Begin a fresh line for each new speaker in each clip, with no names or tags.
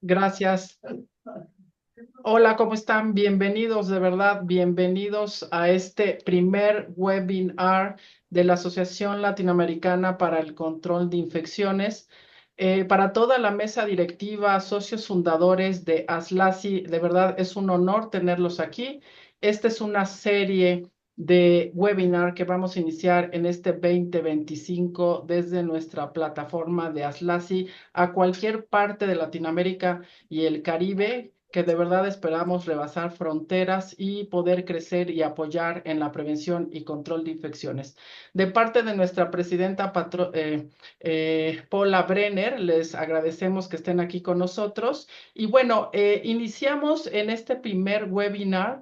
Gracias. Hola, ¿cómo están? Bienvenidos, de verdad, bienvenidos a este primer webinar de la Asociación Latinoamericana para el Control de Infecciones. Para toda la mesa directiva, socios fundadores de ASLASI, de verdad es un honor tenerlos aquí. Esta es una serie de webinar que vamos a iniciar en este 2025 desde nuestra plataforma de ASLASI a cualquier parte de Latinoamérica y el Caribe, que de verdad esperamos rebasar fronteras y poder crecer y apoyar en la prevención y control de infecciones. De parte de nuestra presidenta Paula Brenner, les agradecemos que estén aquí con nosotros. Y bueno, iniciamos en este primer webinar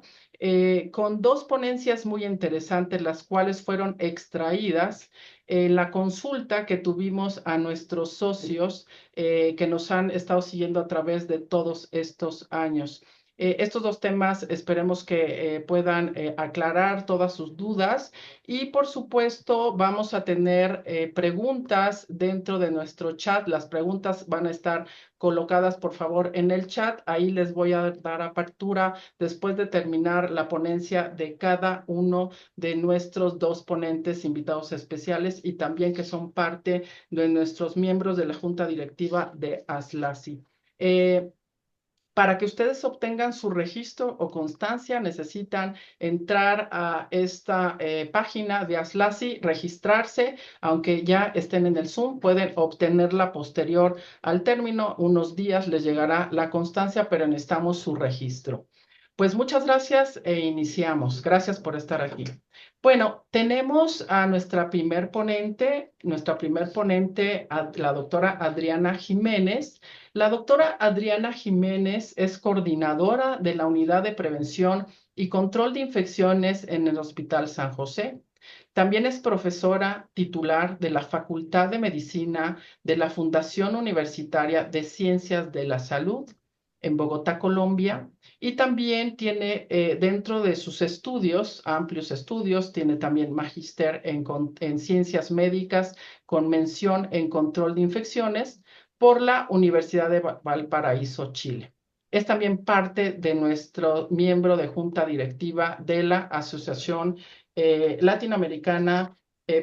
con dos ponencias muy interesantes, las cuales fueron extraídas en la consulta que tuvimos a nuestros socios que nos han estado siguiendo a través de todos estos años. Estos dos temas esperemos que puedan aclarar todas sus dudas y por supuesto vamos a tener preguntas dentro de nuestro chat. Las preguntas van a estar colocadas por favor en el chat. Ahí les voy a dar apertura después de terminar la ponencia de cada uno de nuestros dos ponentes invitados especiales y también que son parte de nuestros miembros de la Junta Directiva de ASLASI. Para que ustedes obtengan su registro o constancia, necesitan entrar a esta página de ASLASI, registrarse, aunque ya estén en el Zoom, pueden obtenerla posterior al término. Unos días les llegará la constancia, pero necesitamos su registro. Pues muchas gracias e iniciamos. Gracias por estar aquí. Bueno, tenemos a nuestra primer ponente, la doctora Adriana Jiménez. La doctora Adriana Jiménez es coordinadora de la Unidad de Prevención y Control de Infecciones en el Hospital San José. También es profesora titular de la Facultad de Medicina de la Fundación Universitaria de Ciencias de la Salud en Bogotá, Colombia. Y también tiene dentro de sus estudios, amplios estudios, tiene también magíster en ciencias médicas con mención en control de infecciones por la Universidad de Valparaíso, Chile. Es también parte de nuestro miembro de junta directiva de la Asociación Latinoamericana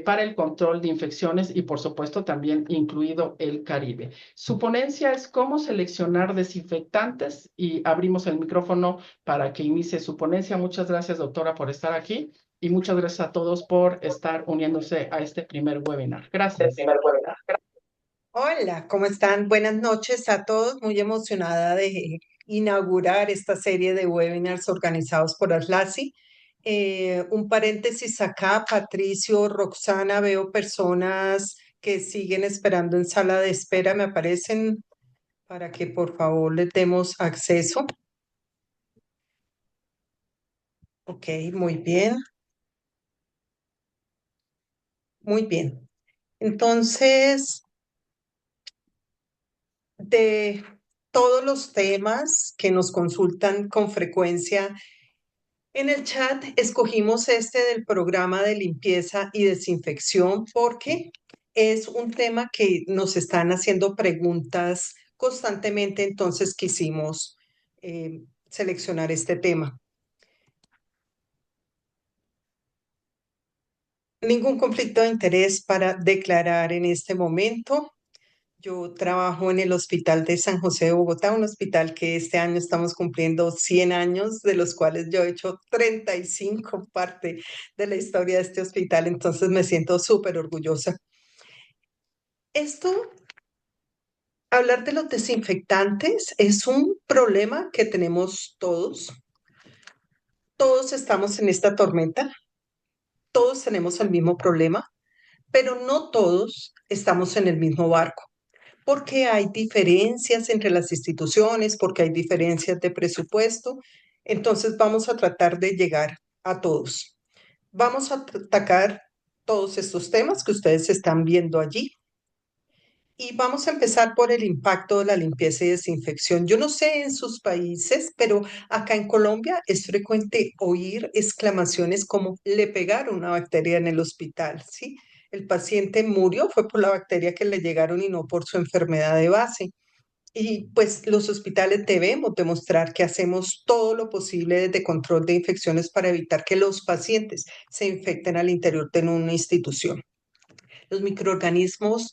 para el Control de Infecciones y, por supuesto, también incluido el Caribe. Su ponencia es cómo seleccionar desinfectantes y abrimos el micrófono para que inicie su ponencia. Muchas gracias, doctora, por estar aquí y muchas gracias a todos por estar uniéndose a este primer webinar. Gracias.
Hola, ¿cómo están? Buenas noches a todos. Muy emocionada de inaugurar esta serie de webinars organizados por Aslasi. Un paréntesis acá, Patricio, Roxana, veo personas que siguen esperando en sala de espera. Me aparecen para que por favor les demos acceso. Ok, muy bien, muy bien. Entonces, de todos los temas que nos consultan con frecuencia, en el chat escogimos este del programa de limpieza y desinfección porque es un tema que nos están haciendo preguntas constantemente, entonces quisimos seleccionar este tema. Ningún conflicto de interés para declarar en este momento. Yo trabajo en el Hospital de San José de Bogotá, un hospital que este año estamos cumpliendo 100 años, de los cuales yo he hecho 35 parte de la historia de este hospital, entonces me siento súper orgullosa. Esto, hablar de los desinfectantes es un problema que tenemos todos. Todos estamos en esta tormenta, todos tenemos el mismo problema, pero no todos estamos en el mismo barco, porque hay diferencias entre las instituciones, porque hay diferencias de presupuesto. Entonces vamos a tratar de llegar a todos. Vamos a atacar todos estos temas que ustedes están viendo allí. Y vamos a empezar por el impacto de la limpieza y desinfección. Yo no sé en sus países, pero acá en Colombia es frecuente oír exclamaciones como le pegaron una bacteria en el hospital, ¿sí? El paciente murió, fue por la bacteria que le llegaron y no por su enfermedad de base. Y pues los hospitales debemos demostrar que hacemos todo lo posible desde control de infecciones para evitar que los pacientes se infecten al interior de una institución. Los microorganismos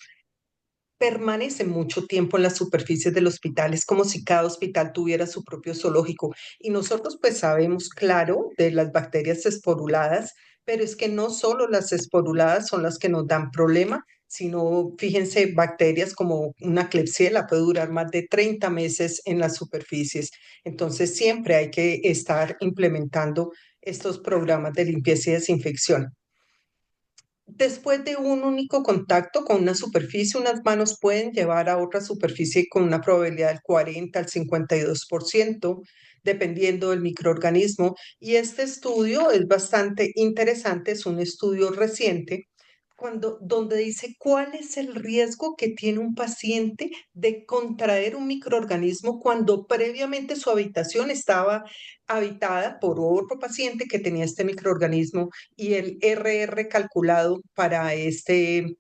permanecen mucho tiempo en las superficies del hospital. Es como si cada hospital tuviera su propio zoológico. Y nosotros pues sabemos, claro, de las bacterias esporuladas, pero es que no solo las esporuladas son las que nos dan problema, sino fíjense, bacterias como una Klebsiella puede durar más de 30 meses en las superficies. Entonces siempre hay que estar implementando estos programas de limpieza y desinfección. Después de un único contacto con una superficie, unas manos pueden llevar a otra superficie con una probabilidad del 40 al 52%, dependiendo del microorganismo. Y este estudio es bastante interesante, es un estudio reciente donde dice cuál es el riesgo que tiene un paciente de contraer un microorganismo cuando previamente su habitación estaba habitada por otro paciente que tenía este microorganismo y el RR calculado para este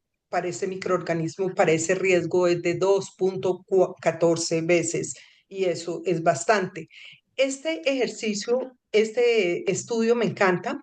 microorganismo, para ese riesgo es de 2.14 veces y eso es bastante. Este ejercicio, este estudio me encanta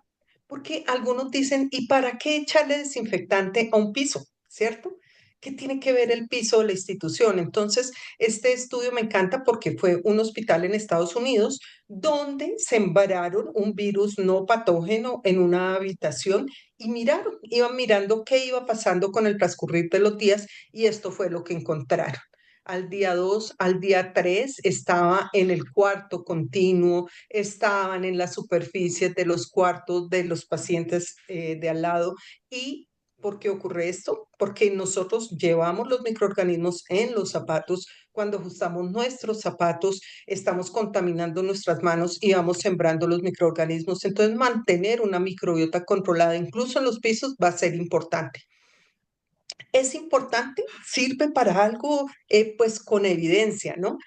porque algunos dicen, ¿y para qué echarle desinfectante a un piso? ¿Cierto? ¿Qué tiene que ver el piso de la institución? Entonces, este estudio me encanta porque fue un hospital en Estados Unidos donde sembraron un virus no patógeno en una habitación y miraron, iban mirando qué iba pasando con el transcurrir de los días y esto fue lo que encontraron. Al día 2, al día 3 estaba en el cuarto continuo, estaban en las superficies de los cuartos de los pacientes de al lado. ¿Y por qué ocurre esto? Porque nosotros llevamos los microorganismos en los zapatos. Cuando ajustamos nuestros zapatos, estamos contaminando nuestras manos y vamos sembrando los microorganismos. Entonces, mantener una microbiota controlada, incluso en los pisos, va a ser importante. Es importante, sirve para algo, pues con evidencia, ¿no?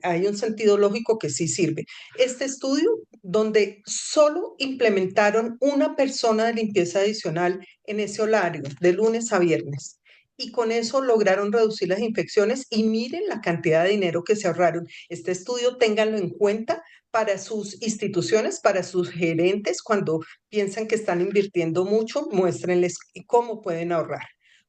Hay un sentido lógico que sí sirve. Este estudio, donde solo implementaron una persona de limpieza adicional en ese horario, de lunes a viernes, y con eso lograron reducir las infecciones y miren la cantidad de dinero que se ahorraron. Este estudio, ténganlo en cuenta para sus instituciones, para sus gerentes, cuando piensan que están invirtiendo mucho, muéstrenles cómo pueden ahorrar.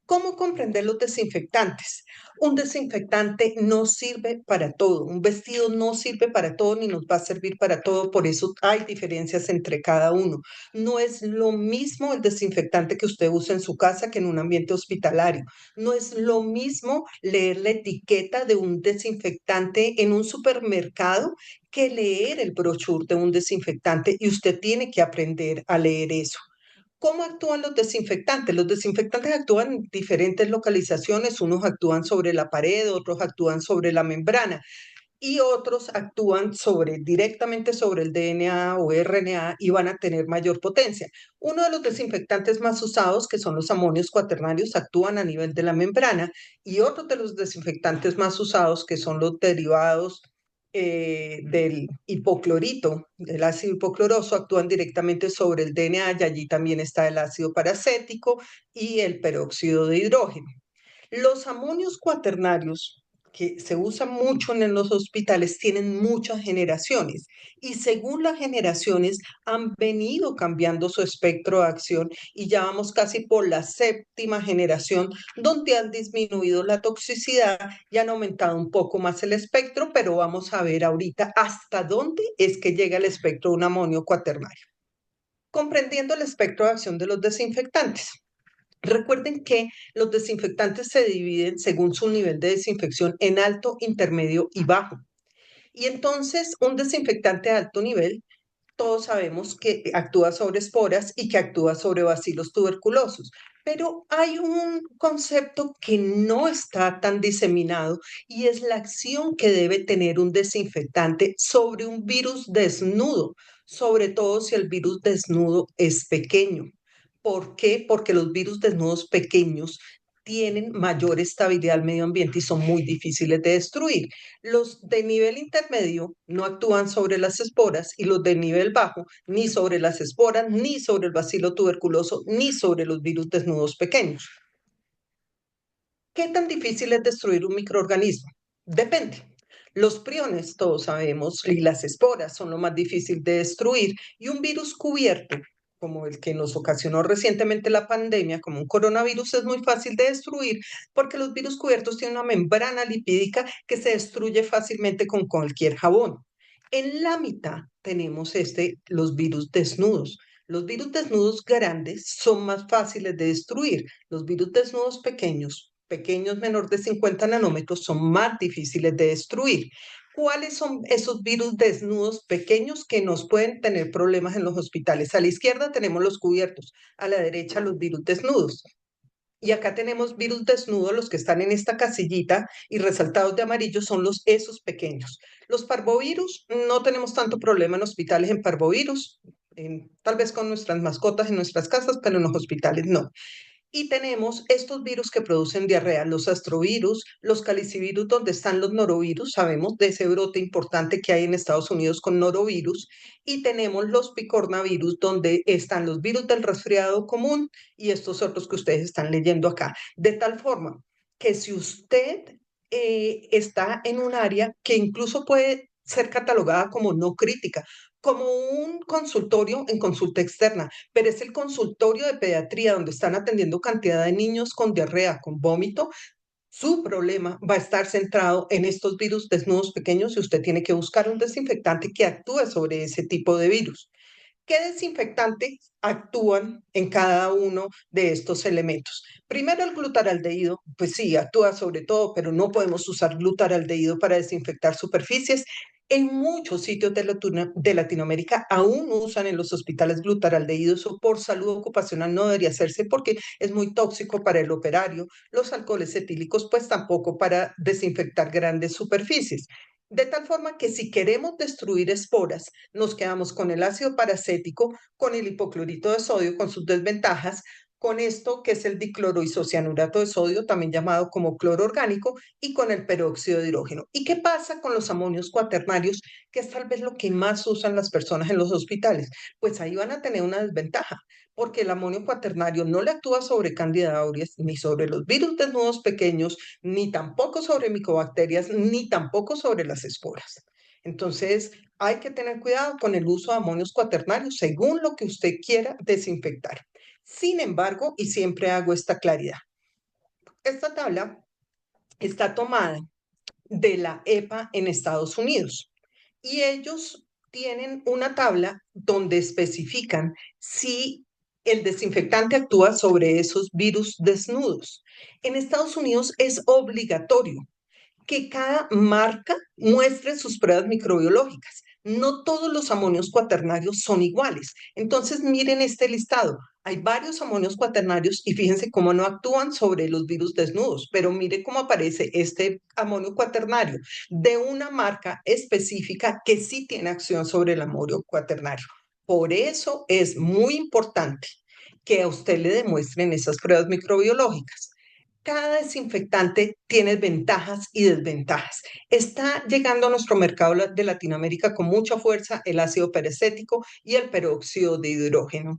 ¿Cómo comprender los desinfectantes? Un desinfectante no sirve para todo, un vestido no sirve para todo ni nos va a servir para todo, por eso hay diferencias entre cada uno. No es lo mismo el desinfectante que usted usa en su casa que en un ambiente hospitalario. No es lo mismo leer la etiqueta de un desinfectante en un supermercado que leer el brochure de un desinfectante y usted tiene que aprender a leer eso. ¿Cómo actúan los desinfectantes? Los desinfectantes actúan en diferentes localizaciones, unos actúan sobre la pared, otros actúan sobre la membrana y otros actúan directamente sobre el DNA o RNA y van a tener mayor potencia. Uno de los desinfectantes más usados, que son los amonios cuaternarios, actúan a nivel de la membrana y otros de los desinfectantes más usados, que son los derivados del hipoclorito, del ácido hipocloroso, actúan directamente sobre el DNA y allí también está el ácido paracético y el peróxido de hidrógeno. Los amonios cuaternarios, que se usan mucho en los hospitales, tienen muchas generaciones y según las generaciones han venido cambiando su espectro de acción y ya vamos casi por la séptima generación donde han disminuido la toxicidad y han aumentado un poco más el espectro, pero vamos a ver ahorita hasta dónde es que llega el espectro de un amonio cuaternario. Comprendiendo el espectro de acción de los desinfectantes. Recuerden que los desinfectantes se dividen según su nivel de desinfección en alto, intermedio y bajo. Y entonces un desinfectante de alto nivel, todos sabemos que actúa sobre esporas y que actúa sobre bacilos tuberculosos. Pero hay un concepto que no está tan diseminado y es la acción que debe tener un desinfectante sobre un virus desnudo, sobre todo si el virus desnudo es pequeño. ¿Por qué? Porque los virus desnudos pequeños tienen mayor estabilidad al medio ambiente y son muy difíciles de destruir. Los de nivel intermedio no actúan sobre las esporas y los de nivel bajo ni sobre las esporas, ni sobre el bacilo tuberculoso, ni sobre los virus desnudos pequeños. ¿Qué tan difícil es destruir un microorganismo? Depende. Los priones, todos sabemos, y las esporas son lo más difícil de destruir, y un virus cubierto, como el que nos ocasionó recientemente la pandemia, como un coronavirus, es muy fácil de destruir porque los virus cubiertos tienen una membrana lipídica que se destruye fácilmente con cualquier jabón. En la mitad tenemos los virus desnudos. Los virus desnudos grandes son más fáciles de destruir. Los virus desnudos pequeños menor de 50 nanómetros, son más difíciles de destruir. ¿Cuáles son esos virus desnudos pequeños que nos pueden tener problemas en los hospitales? A la izquierda tenemos los cubiertos, a la derecha los virus desnudos. Y acá tenemos virus desnudos, los que están en esta casillita y resaltados de amarillo son esos pequeños. Los parvovirus, no tenemos tanto problema en hospitales en parvovirus, tal vez con nuestras mascotas en nuestras casas, pero en los hospitales no. Y tenemos estos virus que producen diarrea, los astrovirus, los calicivirus, donde están los norovirus, sabemos de ese brote importante que hay en Estados Unidos con norovirus, y tenemos los picornavirus, donde están los virus del resfriado común y estos otros que ustedes están leyendo acá. De tal forma que si usted está en un área que incluso puede ser catalogada como no crítica, como un consultorio en consulta externa, pero es el consultorio de pediatría donde están atendiendo cantidad de niños con diarrea, con vómito, su problema va a estar centrado en estos virus desnudos pequeños y usted tiene que buscar un desinfectante que actúe sobre ese tipo de virus. ¿Qué desinfectantes actúan en cada uno de estos elementos? Primero, el glutaraldehído, pues sí, actúa sobre todo, pero no podemos usar glutaraldehído para desinfectar superficies. En muchos sitios de Latinoamérica aún usan en los hospitales glutaraldehído, eso por salud ocupacional no debería hacerse porque es muy tóxico para el operario. Los alcoholes etílicos, pues tampoco para desinfectar grandes superficies. De tal forma que si queremos destruir esporas, nos quedamos con el ácido paracético, con el hipoclorito de sodio, con sus desventajas, con esto que es el dicloroisocianurato de sodio, también llamado como cloro orgánico, y con el peróxido de hidrógeno. ¿Y qué pasa con los amonios cuaternarios, que es tal vez lo que más usan las personas en los hospitales? Pues ahí van a tener una desventaja, porque el amonio cuaternario no le actúa sobre Candida auris, ni sobre los virus desnudos pequeños, ni tampoco sobre micobacterias, ni tampoco sobre las esporas. Entonces, hay que tener cuidado con el uso de amonios cuaternarios según lo que usted quiera desinfectar. Sin embargo, y siempre hago esta claridad, esta tabla está tomada de la EPA en Estados Unidos y ellos tienen una tabla donde especifican si el desinfectante actúa sobre esos virus desnudos. En Estados Unidos es obligatorio que cada marca muestre sus pruebas microbiológicas. No todos los amonios cuaternarios son iguales. Entonces, miren este listado. Hay varios amonios cuaternarios y fíjense cómo no actúan sobre los virus desnudos, pero mire cómo aparece este amonio cuaternario de una marca específica que sí tiene acción sobre el amonio cuaternario. Por eso es muy importante que a usted le demuestren esas pruebas microbiológicas. Cada desinfectante tiene ventajas y desventajas. Está llegando a nuestro mercado de Latinoamérica con mucha fuerza el ácido peracético y el peróxido de hidrógeno.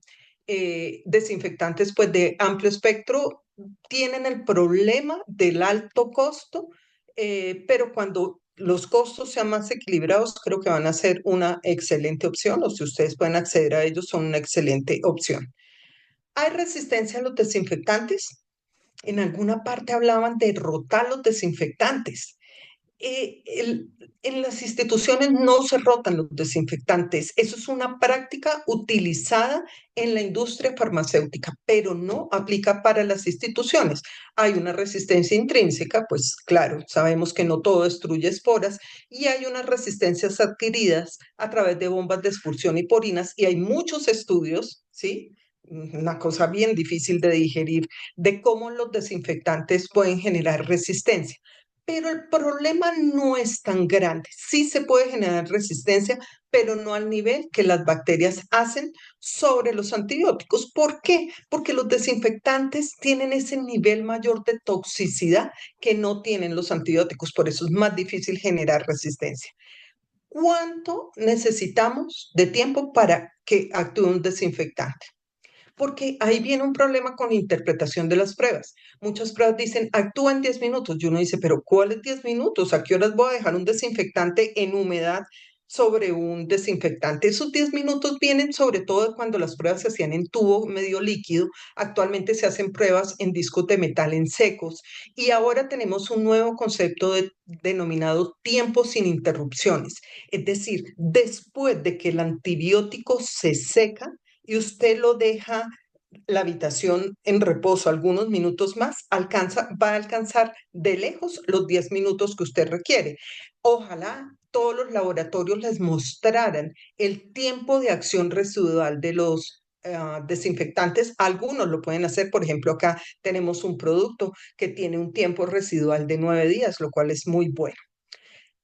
Desinfectantes pues de amplio espectro tienen el problema del alto costo, pero cuando los costos sean más equilibrados, creo que van a ser una excelente opción, o si ustedes pueden acceder a ellos, son una excelente opción. ¿Hay resistencia a los desinfectantes? En alguna parte hablaban de rotar los desinfectantes. En las instituciones no se rotan los desinfectantes. Eso es una práctica utilizada en la industria farmacéutica, pero no aplica para las instituciones. Hay una resistencia intrínseca, pues claro, sabemos que no todo destruye esporas, y hay unas resistencias adquiridas a través de bombas de expulsión y porinas, y hay muchos estudios, ¿sí? Una cosa bien difícil de digerir, de cómo los desinfectantes pueden generar resistencia. Pero el problema no es tan grande. Sí se puede generar resistencia, pero no al nivel que las bacterias hacen sobre los antibióticos. ¿Por qué? Porque los desinfectantes tienen ese nivel mayor de toxicidad que no tienen los antibióticos. Por eso es más difícil generar resistencia. ¿Cuánto necesitamos de tiempo para que actúe un desinfectante? porque ahí viene un problema con la interpretación de las pruebas. Muchas pruebas dicen, actúa en 10 minutos. Y uno dice, pero ¿cuáles 10 minutos? ¿A qué horas voy a dejar un desinfectante en humedad sobre un desinfectante? Esos 10 minutos vienen sobre todo cuando las pruebas se hacían en tubo medio líquido. Actualmente se hacen pruebas en discos de metal en secos y ahora tenemos un nuevo concepto denominado tiempo sin interrupciones. Es decir, después de que el antibiótico se seca y usted lo deja la habitación en reposo algunos minutos más, va a alcanzar de lejos los 10 minutos que usted requiere. Ojalá todos los laboratorios les mostraran el tiempo de acción residual de los desinfectantes. Algunos lo pueden hacer, por ejemplo, acá tenemos un producto que tiene un tiempo residual de 9 días, lo cual es muy bueno.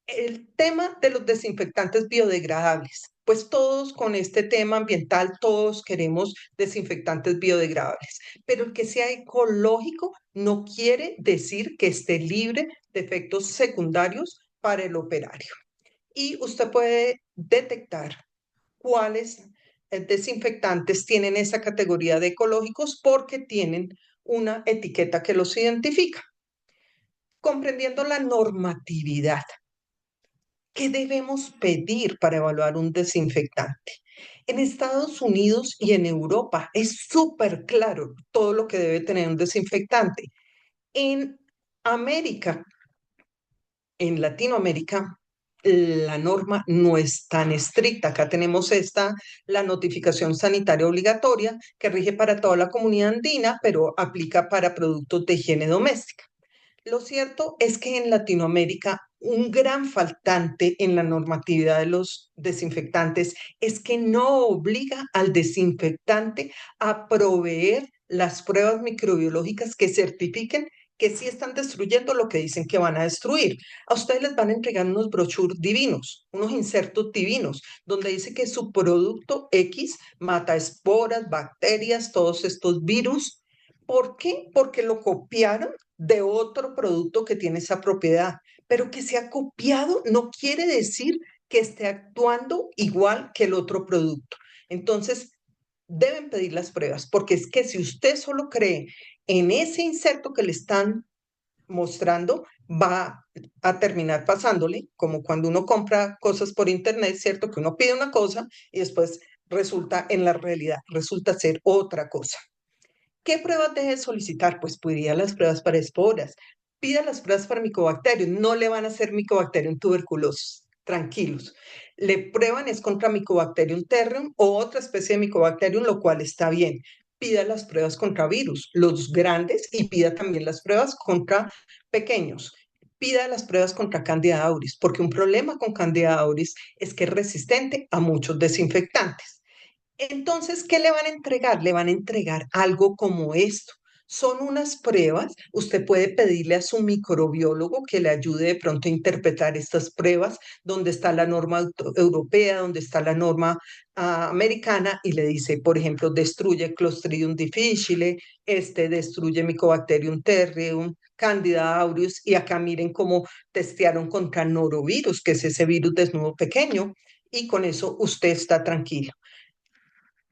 El tema de los desinfectantes biodegradables, pues todos con este tema ambiental, todos queremos desinfectantes biodegradables, pero el que sea ecológico no quiere decir que esté libre de efectos secundarios para el operario. Y usted puede detectar cuáles desinfectantes tienen esa categoría de ecológicos porque tienen una etiqueta que los identifica. Comprendiendo la normatividad, ¿qué debemos pedir para evaluar un desinfectante? En Estados Unidos y en Europa es súper claro todo lo que debe tener un desinfectante. En América, en Latinoamérica, la norma no es tan estricta. Acá tenemos la notificación sanitaria obligatoria que rige para toda la comunidad andina, pero aplica para productos de higiene doméstica. Lo cierto es que en Latinoamérica un gran faltante en la normatividad de los desinfectantes es que no obliga al desinfectante a proveer las pruebas microbiológicas que certifiquen que sí están destruyendo lo que dicen que van a destruir. A ustedes les van a entregar unos brochures divinos, unos insertos divinos, donde dice que su producto X mata esporas, bacterias, todos estos virus. ¿Por qué? Porque lo copiaron de otro producto que tiene esa propiedad, pero que se ha copiado no quiere decir que esté actuando igual que el otro producto. Entonces, deben pedir las pruebas, porque es que si usted solo cree en ese inserto que le están mostrando, va a terminar pasándole, como cuando uno compra cosas por internet, ¿cierto? Que uno pide una cosa y después resulta en la realidad, resulta ser otra cosa. ¿Qué pruebas deje de solicitar? Pues pida las pruebas para esporas, pida las pruebas para micobacterios. No le van a hacer micobacterium tuberculosis, tranquilos. Le prueban es contra Mycobacterium tertium o otra especie de Mycobacterium, lo cual está bien. Pida las pruebas contra virus, los grandes, y pida también las pruebas contra pequeños. Pida las pruebas contra Candida auris, porque un problema con Candida auris es que es resistente a muchos desinfectantes. Entonces, ¿qué le van a entregar? Le van a entregar algo como esto. Son unas pruebas. Usted puede pedirle a su microbiólogo que le ayude de pronto a interpretar estas pruebas, donde está la norma europea, donde está la norma americana, y le dice, por ejemplo, destruye Clostridium difficile, destruye Mycobacterium tertium, Candida auris, y acá miren cómo testearon contra norovirus, que es ese virus desnudo pequeño, y con eso usted está tranquilo.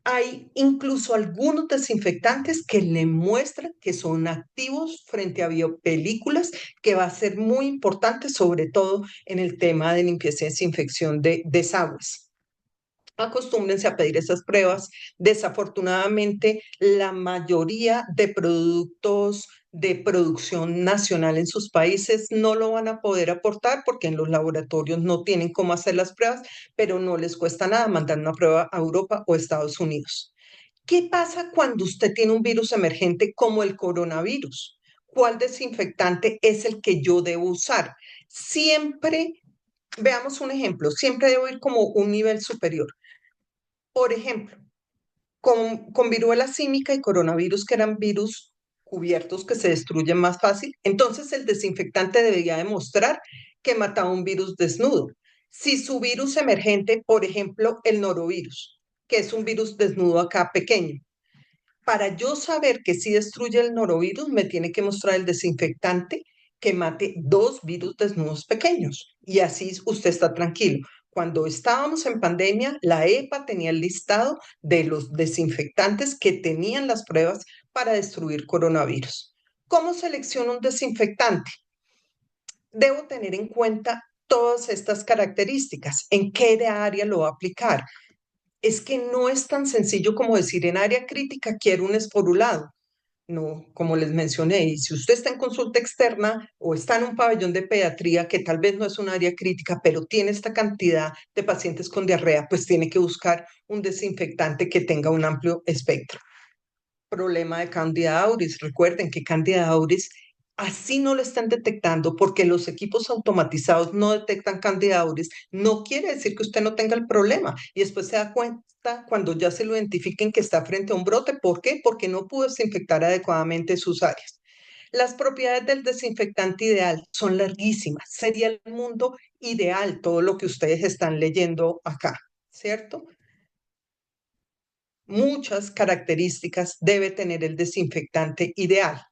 Hay incluso algunos desinfectantes que le muestran que son activos frente a biopelículas, que va a ser muy importante, sobre todo en el tema de limpieza y desinfección de desagües. Acostúmbrense a pedir esas pruebas. Desafortunadamente, la mayoría de productos de producción nacional en sus países no lo van a poder aportar porque en los laboratorios no tienen cómo hacer las pruebas, pero no les cuesta nada mandar una prueba a Europa o Estados Unidos. ¿Qué pasa cuando usted tiene un virus emergente como el coronavirus? ¿Cuál desinfectante es el que yo debo usar? Siempre, veamos un ejemplo, siempre debo ir como un nivel superior. Por ejemplo, con viruela símica y coronavirus, que eran virus cubiertos que se destruyen más fácil, entonces el desinfectante debería demostrar que mataba un virus desnudo. Si su virus emergente, por ejemplo, el norovirus, que es un virus desnudo acá pequeño, para yo saber que sí destruye el norovirus, me tiene que mostrar el desinfectante que mate 2 virus desnudos pequeños. Y así usted está tranquilo. Cuando estábamos en pandemia, la EPA tenía el listado de los desinfectantes que tenían las pruebas para destruir coronavirus. ¿Cómo selecciono un desinfectante? Debo tener en cuenta todas estas características. ¿En qué área lo va a aplicar? Es que no es tan sencillo como decir en área crítica quiero un esporulado. No, como les mencioné, y si usted está en consulta externa o está en un pabellón de pediatría que tal vez no es un área crítica, pero tiene esta cantidad de pacientes con diarrea, pues tiene que buscar un desinfectante que tenga un amplio espectro. Problema de Candida auris. Recuerden que Candida auris así no lo están detectando porque los equipos automatizados no detectan Candida auris. No quiere decir que usted no tenga el problema y después se da cuenta cuando ya se lo identifiquen que está frente a un brote. ¿Por qué? Porque no pudo desinfectar adecuadamente sus áreas. Las propiedades del desinfectante ideal son larguísimas. Sería el mundo ideal todo lo que ustedes están leyendo acá, ¿cierto? Muchas características debe tener el desinfectante ideal.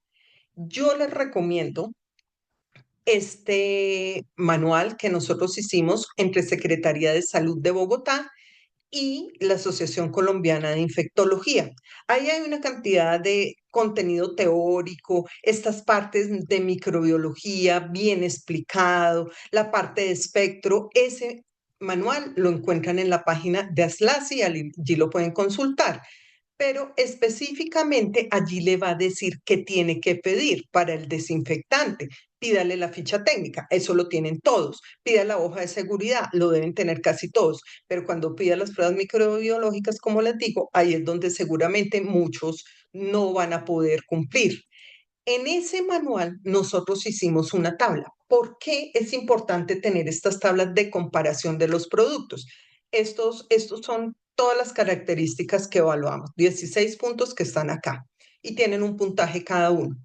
Yo les recomiendo este manual que nosotros hicimos entre Secretaría de Salud de Bogotá y la Asociación Colombiana de Infectología. Ahí hay una cantidad de contenido teórico, estas partes de microbiología bien explicado, la parte de espectro. Ese manual lo encuentran en la página de ASLASI, allí lo pueden consultar, pero específicamente allí le va a decir qué tiene que pedir para el desinfectante. Pídale la ficha técnica, eso lo tienen todos. Pida la hoja de seguridad, lo deben tener casi todos. Pero cuando pida las pruebas microbiológicas, como les digo, ahí es donde seguramente muchos no van a poder cumplir. En ese manual nosotros hicimos una tabla. ¿Por qué es importante tener estas tablas de comparación de los productos? Estos son todas las características que evaluamos, 16 puntos que están acá y tienen un puntaje cada uno.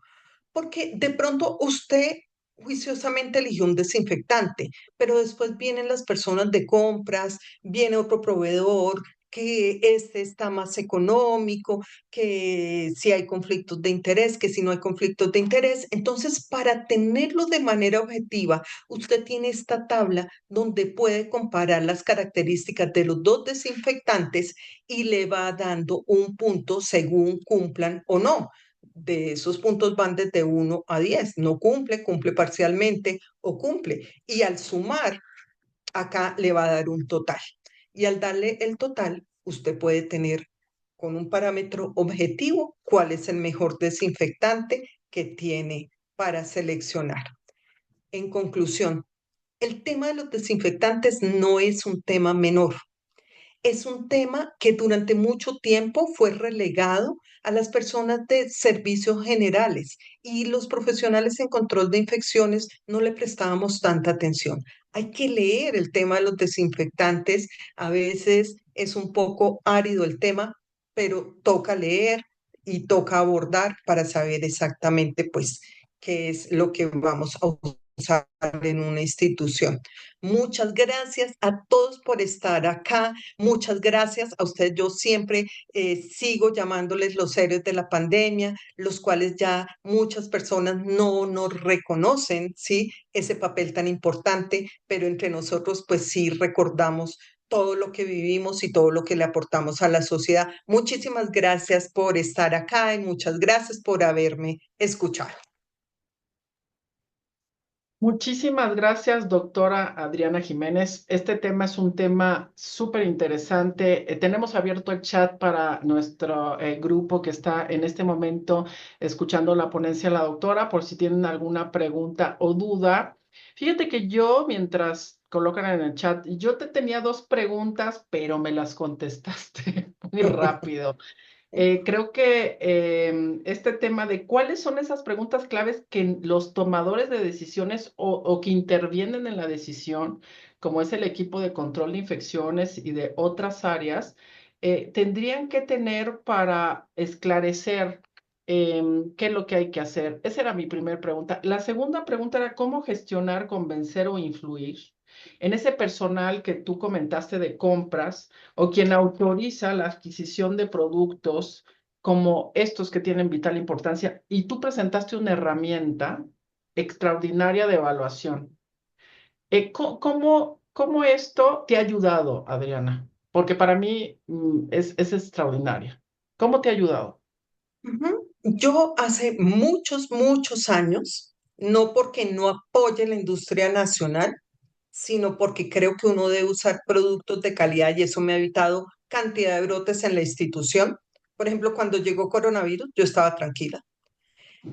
Porque de pronto usted juiciosamente eligió un desinfectante, pero después vienen las personas de compras, viene otro proveedor, que este está más económico, que si hay conflictos de interés, que si no hay conflictos de interés. Entonces, para tenerlo de manera objetiva, usted tiene esta tabla donde puede comparar las características de los dos desinfectantes y le va dando un punto según cumplan o no. De esos puntos van desde 1 a 10. No cumple, cumple parcialmente o cumple. Y al sumar, acá le va a dar un total. Y al darle el total, usted puede tener con un parámetro objetivo cuál es el mejor desinfectante que tiene para seleccionar. En conclusión, el tema de los desinfectantes no es un tema menor. Es un tema que durante mucho tiempo fue relegado a las personas de servicios generales y los profesionales en control de infecciones no le prestábamos tanta atención. Hay que leer el tema de los desinfectantes. A veces es un poco árido el tema, pero toca leer y toca abordar para saber exactamente, pues, qué es lo que vamos a usar en una institución. Muchas gracias a todos por estar acá. Muchas gracias a ustedes. Yo siempre sigo llamándoles los héroes de la pandemia, los cuales ya muchas personas no nos reconocen, ¿sí? Ese papel tan importante, pero entre nosotros pues sí recordamos todo lo que vivimos y todo lo que le aportamos a la sociedad. Muchísimas gracias por estar acá y muchas gracias por haberme escuchado.
Muchísimas gracias, doctora Adriana Jiménez. Este tema es un tema súper interesante. Tenemos abierto el chat para nuestro grupo que está en este momento escuchando la ponencia de la doctora, por si tienen alguna pregunta o duda. Fíjate que yo, mientras colocan en el chat, yo te tenía dos preguntas, pero me las contestaste muy rápido. Creo que este tema de cuáles son esas preguntas claves que los tomadores de decisiones o que intervienen en la decisión, como es el equipo de control de infecciones y de otras áreas, tendrían que tener para esclarecer qué es lo que hay que hacer. Esa era mi primera pregunta. La segunda pregunta era cómo gestionar, convencer o influir en ese personal que tú comentaste de compras o quien autoriza la adquisición de productos como estos que tienen vital importancia. Y tú presentaste una herramienta extraordinaria de evaluación. ¿Cómo ¿Cómo esto te ha ayudado, Adriana? Porque para mí es extraordinaria. ¿Cómo te ha ayudado?
Ujú. Yo hace muchos, muchos años, no porque no apoye la industria nacional, sino porque creo que uno debe usar productos de calidad y eso me ha evitado cantidad de brotes en la institución. Por ejemplo, cuando llegó coronavirus, yo estaba tranquila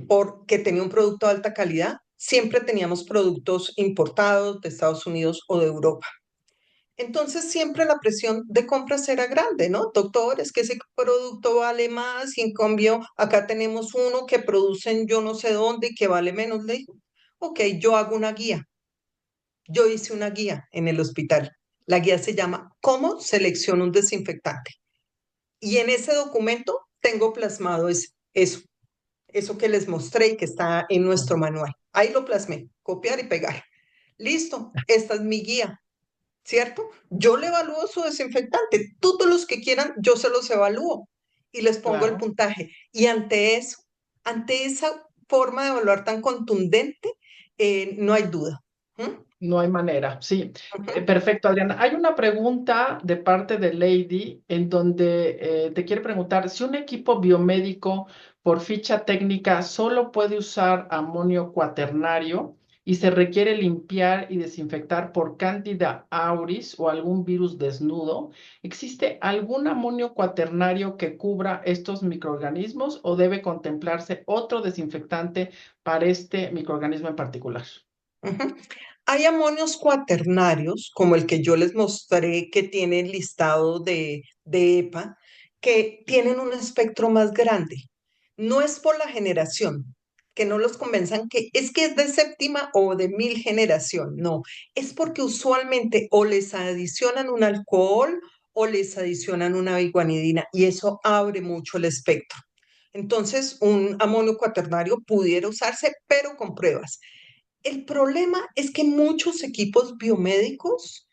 porque tenía un producto de alta calidad. Siempre teníamos productos importados de Estados Unidos o de Europa. Entonces siempre la presión de compras era grande, ¿no? Doctor, es que ese producto vale más y en cambio acá tenemos uno que producen yo no sé dónde y que vale menos. Le digo, ok, yo hago una guía. Yo hice una guía en el hospital. La guía se llama ¿Cómo selecciono un desinfectante? Y en ese documento tengo plasmado eso que les mostré y que está en nuestro manual. Ahí lo plasmé, copiar y pegar. Listo, esta es mi guía. ¿Cierto? Yo le evalúo su desinfectante. Todos los que quieran, yo se los evalúo y les pongo el
Claro.
puntaje. Y ante eso, ante esa forma de evaluar tan contundente, no hay duda. ¿Mm?
No hay manera, sí.
Ujú.
Perfecto, Adriana. Hay una pregunta de parte de Lady en donde te quiere preguntar si un equipo biomédico por ficha técnica solo puede usar amonio cuaternario y se requiere limpiar y desinfectar por Candida auris o algún virus desnudo. ¿Existe algún amonio cuaternario que cubra estos microorganismos o debe contemplarse otro desinfectante para este microorganismo en particular?
Ujú. Hay amonios cuaternarios, como el que yo les mostré, que tiene el listado de EPA, que tienen un espectro más grande. No es por la generación, que no los convenzan que es de séptima o de mil generación. No, es porque usualmente o les adicionan un alcohol o les adicionan una biguanidina y eso abre mucho el espectro. Entonces, un amonio cuaternario pudiera usarse, pero con pruebas. El problema es que muchos equipos biomédicos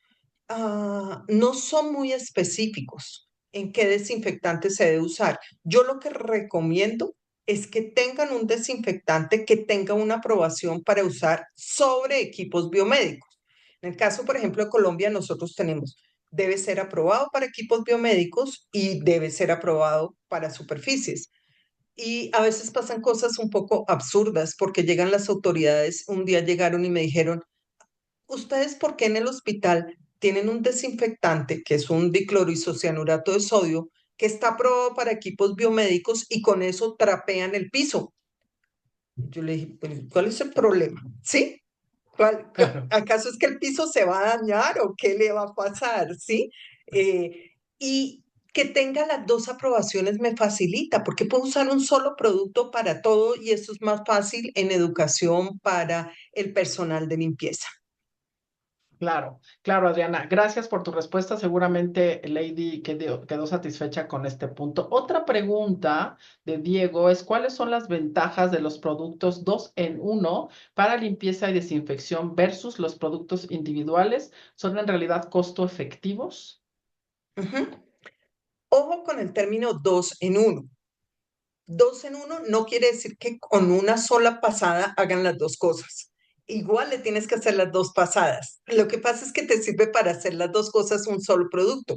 no son muy específicos en qué desinfectante se debe usar. Yo lo que recomiendo es que tengan un desinfectante que tenga una aprobación para usar sobre equipos biomédicos. En el caso, por ejemplo, de Colombia, nosotros tenemos, debe ser aprobado para equipos biomédicos y debe ser aprobado para superficies. Y a veces pasan cosas un poco absurdas porque llegan las autoridades, un día llegaron y me dijeron, ¿ustedes por qué en el hospital tienen un desinfectante que es un dicloroisocianurato de sodio que está aprobado para equipos biomédicos y con eso trapean el piso? Yo le dije, "Pues, ¿cuál es el problema? ¿Sí?
Claro.
¿Acaso es que el piso se va a dañar o qué le va a pasar? ¿Sí? Y que tenga las dos aprobaciones me facilita, porque puedo usar un solo producto para todo y eso es más fácil en educación para el personal de limpieza.
Claro, claro, Adriana. Gracias por tu respuesta. Seguramente Lady quedó satisfecha con este punto. Otra pregunta de Diego es, ¿cuáles son las ventajas de los productos 2 en uno para limpieza y desinfección versus los productos individuales? ¿Son en realidad costo efectivos?
Ujú. Ojo con el término dos en uno. Dos en uno no quiere decir que con una sola pasada hagan las dos cosas. Igual le tienes que hacer las dos pasadas. Lo que pasa es que te sirve para hacer las dos cosas un solo producto.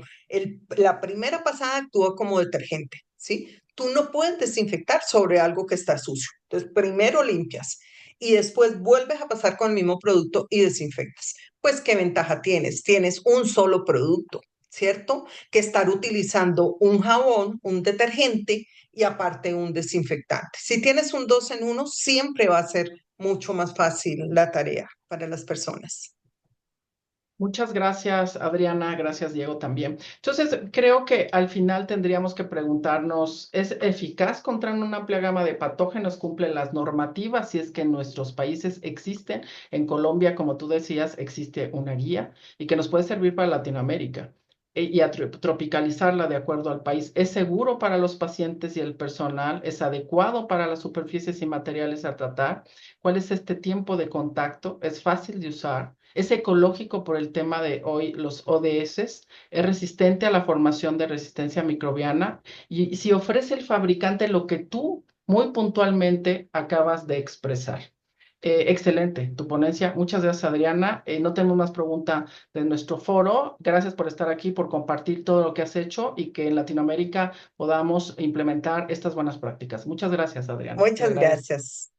La primera pasada actúa como detergente, ¿sí? Tú no puedes desinfectar sobre algo que está sucio. Entonces, primero limpias y después vuelves a pasar con el mismo producto y desinfectas. Pues, ¿qué ventaja tienes? Tienes un solo producto, ¿cierto? Que estar utilizando un jabón, un detergente y aparte un desinfectante. Si tienes un dos en uno, siempre va a ser mucho más fácil la tarea para las personas.
Muchas gracias, Adriana. Gracias, Diego, también. Entonces, creo que al final tendríamos que preguntarnos, ¿es eficaz contra una amplia gama de patógenos? ¿Cumple las normativas? Si es que en nuestros países existen. En Colombia, como tú decías, existe una guía y que nos puede servir para Latinoamérica y a tropicalizarla de acuerdo al país. ¿Es seguro para los pacientes y el personal? ¿Es adecuado para las superficies y materiales a tratar? ¿Cuál es este tiempo de contacto? ¿Es fácil de usar? Es ecológico por el tema de hoy, los ODS, es resistente a la formación de resistencia microbiana y si ofrece el fabricante lo que tú muy puntualmente acabas de expresar. Excelente, tu ponencia. Muchas gracias, Adriana. No tenemos más pregunta de nuestro foro. Gracias por estar aquí, por compartir todo lo que has hecho y que en Latinoamérica podamos implementar estas buenas prácticas. Muchas gracias, Adriana. Te
Muchas
agradezco.
gracias.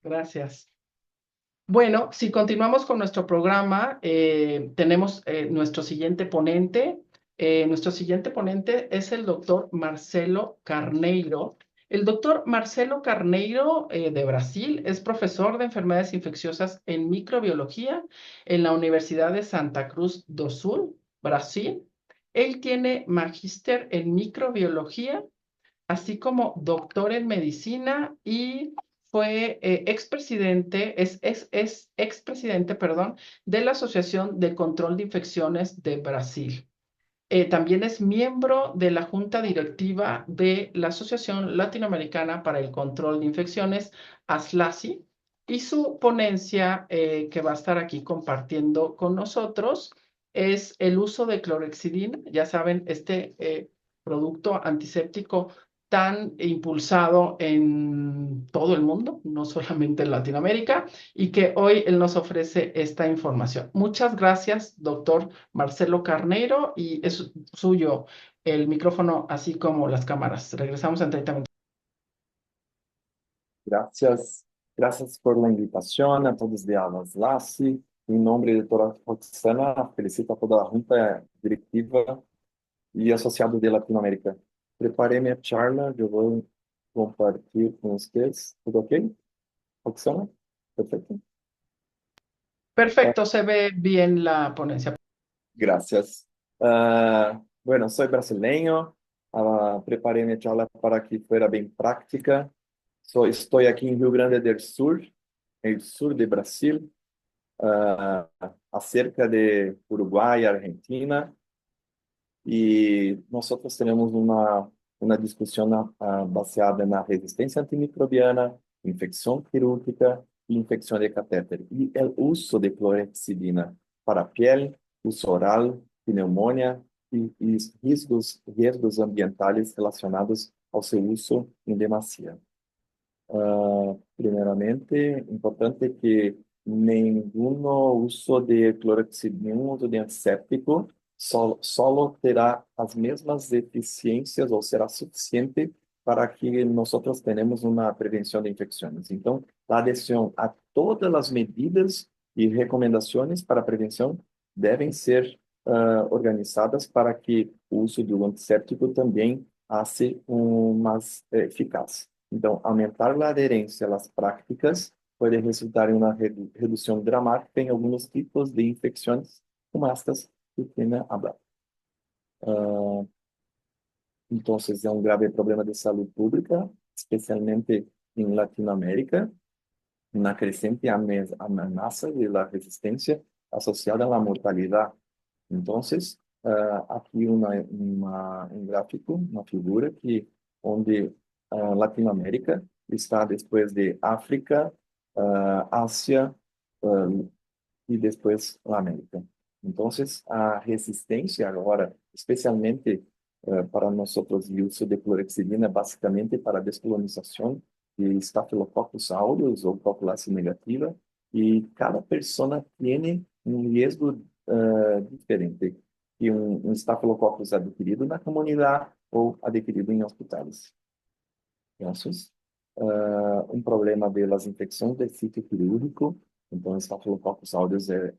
Gracias. Bueno, si continuamos con nuestro programa, tenemos nuestro siguiente ponente. Nuestro siguiente ponente es el doctor Marcelo Carneiro. El doctor Marcelo Carneiro de Brasil es profesor de enfermedades infecciosas en microbiología en la Universidad de Santa Cruz do Sul, Brasil. Él tiene magíster en microbiología así como doctor en medicina y fue expresidente, es expresidente, perdón, de la Asociación de Control de Infecciones de Brasil. También es miembro de la junta directiva de la Asociación Latinoamericana para el Control de Infecciones, ASLACI, y su ponencia que va a estar aquí compartiendo con nosotros es el uso de clorhexidina. Ya saben, este producto antiséptico tan impulsado en todo el mundo, no solamente en Latinoamérica, y que hoy él nos ofrece esta información. Muchas gracias, doctor Marcelo Carneiro, y es suyo el micrófono, así como las cámaras. Regresamos en 30 minutos.
Gracias, gracias por la invitación a todos de Alas Lassi. Em nome da doutora Roxana, felicito a toda a junta diretiva e associado de Latinoamérica. Preparei minha charla, eu vou compartilhar com vocês. Tudo ok? Roxana? Perfeito?
Perfecto, se ve bien la ponencia.
Gracias. Bueno, soy brasileño. Preparei minha charla para que fuera bem práctica. Estou aqui em Rio Grande do Sul, el sur de Brasil, acerca de Uruguay, Argentina, y nosotros tenemos una discusión baseada en la resistencia antimicrobiana, infección quirúrgica y infección de catéter, y el uso de clorhexidina para piel, uso oral, pneumonia y riesgos ambientales relacionados ao seu uso em demasia. Primeiramente, importante que nenhum uso de cloroxidina, nenhum uso de antisséptico, solo terá as mesmas eficiências ou será suficiente para que nós tenhamos uma prevenção de infecções. Então, a adesão a todas as medidas e recomendações para a prevenção devem ser organizadas para que o uso do antisséptico também haja mais eficaz. Então, aumentar a aderência às práticas pode resultar em uma redução dramática em alguns tipos de infecções, como estas que tenho hablado. Então, é um grave problema de saúde pública, especialmente em Latinoamérica, uma crescente ameaça da resistência associada à mortalidade. Então, aqui um gráfico, uma figura onde Latinoamérica está depois de África, Ásia e depois a América. Então, a resistência agora, especialmente para nós o uso de clorhexidina, basicamente para a descolonização de Staphylococcus aureus ou população negativa, e cada pessoa tem um risco diferente, e um Staphylococcus adquirido na comunidade ou adquirido em hospitais. Entonces, un problema de las infecciones del sitio quirúrgico, entonces Staphylococcus aureus es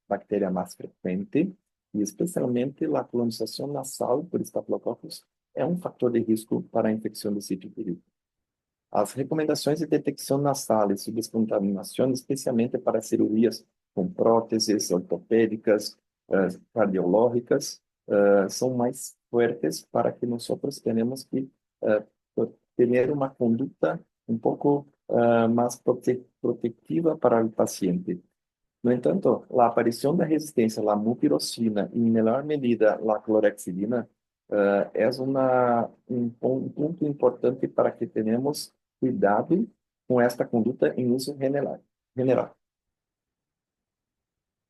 bacteria más frecuente y especialmente la colonización nasal por Staphylococcus es un factor de riesgo para a infección del sitio quirúrgico. As recomendações de detecção nasal e subcontaminação, especialmente para cirurgias com próteses ortopédicas, cardiológicas, são mais fortes para que nós tenhamos que ter uma conduta um pouco mais protetiva para o paciente. No entanto, a aparição da resistência à mupirocina e, em menor medida, à clorhexidina é um ponto importante para que tenhamos cuidado com esta conduta em uso general.